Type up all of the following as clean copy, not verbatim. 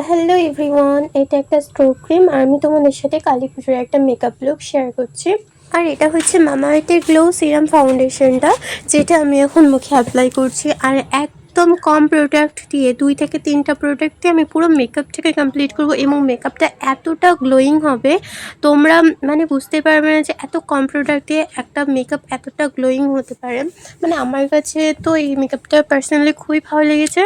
Hello everyone, এটা একটা stroke cream আর আমি তোমাদের সাথে কালী পুজোর একটা মেকআপ লুক শেয়ার করছি। আর এটা হচ্ছে মামাআর্থের গ্লো সিরাম ফাউন্ডেশনটা, যেটা আমি এখন মুখে অ্যাপ্লাই করছি। আর একদম কম প্রোডাক্ট দিয়ে 2 থেকে 3টা প্রোডাক্ট দিয়ে আমি পুরো মেকআপটাকে কমপ্লিট করব এবং মেকআপটা এতটা গ্লোয়িং হবে তোমরা মানে বুঝতে পারবে না যে এত কম প্রোডাক্ট দিয়ে একটা মেকআপ এতটা গ্লোয়িং হতে পারে। মানে আমার কাছে তো এই মেকআপটা পার্সোনালি খুবই ভালো লেগেছে।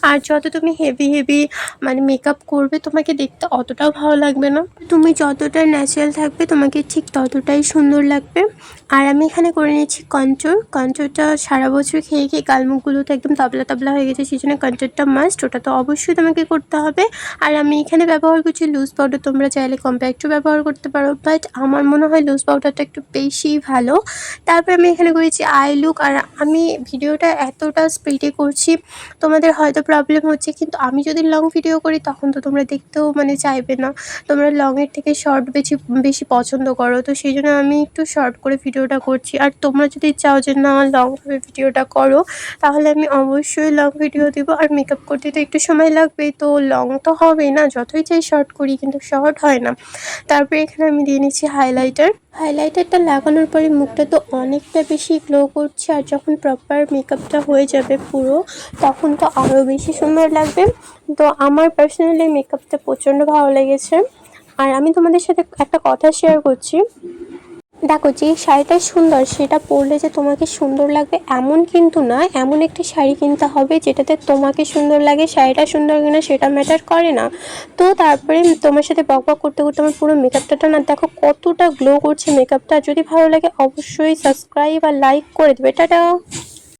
আর যত তুমি হেভি মানে মেকআপ করবে তোমাকে দেখতে অতটাও ভালো লাগবে না, তুমি যতটা ন্যাচারাল থাকবে তোমাকে ঠিক ততটাই সুন্দর লাগবে। আর আমি এখানে করে নিয়েছি কন্ট্রোরটা সারা বছর খেয়ে খেয়ে গালমুখগুলোতে একদম তবলা তবলা হয়ে গেছে, সেই জন্য কন্ট্রোরটা মাস্ট, ওটা তো অবশ্যই তোমাকে করতে হবে। আর আমি এখানে ব্যবহার করছি লুজ পাউডার, তোমরা চাইলে কম্প্যাক্টও ব্যবহার করতে পারো, বাট আমার মনে হয় লুজ পাউডারটা একটু বেশি ভালো। তারপর আমি এখানে করেছি আই লুক। আর আমি ভিডিওটা এতটা স্পিডে করছি তোমাদের হয়তো প্রবলেম হচ্ছে, কিন্তু আমি যদি লং ভিডিও করি তখন তো তোমরা দেখতেও মানে চাইবে না, তোমরা লংয়ের থেকে শর্ট বেশি বেশি পছন্দ করো, তো সেই জন্য আমি একটু শর্ট করে ভিডিওটা করছি। আর তোমরা যদি চাও যে না লংভাবে ভিডিওটা করো তাহলে আমি অবশ্যই লং ভিডিও দেবো। আর মেকআপ করতে তো একটু সময় লাগবেই, তো লং তো হবেই না, যতই চাই শর্ট করি কিন্তু শর্ট হয় না। তারপরে এখানে আমি দিয়ে নিচ্ছি হাইলাইটারটা লাগানোর পরে মুখটা তো অনেকটা বেশি গ্লো করছে, আর যখন প্রপার মেকআপটা হয়ে যাবে পুরো তখন তো আরও বেশি সুন্দর লাগবে। তো আমার পার্সোনালি মেকআপটা প্রচণ্ড ভালো লেগেছে। আর আমি তোমাদের সাথে একটা কথা শেয়ার করছি, দেখো যে শাড়িটা সুন্দর সেটা পরলে যে তোমাকে সুন্দর লাগবে এমন কিন্তু না, এমন একটি শাড়ি কিনতে হবে যেটাতে তোমাকে সুন্দর লাগে, শাড়িটা সুন্দর কিনা সেটা ম্যাটার করে না। তো তারপরে তোমার সাথে বকবক করতে করতে আমার পুরো মেকআপটা না দেখো কতটা গ্লো করছে মেকআপটা। যদি ভালো লাগে অবশ্যই সাবস্ক্রাইব আর লাইক করে দেবে। টাটা।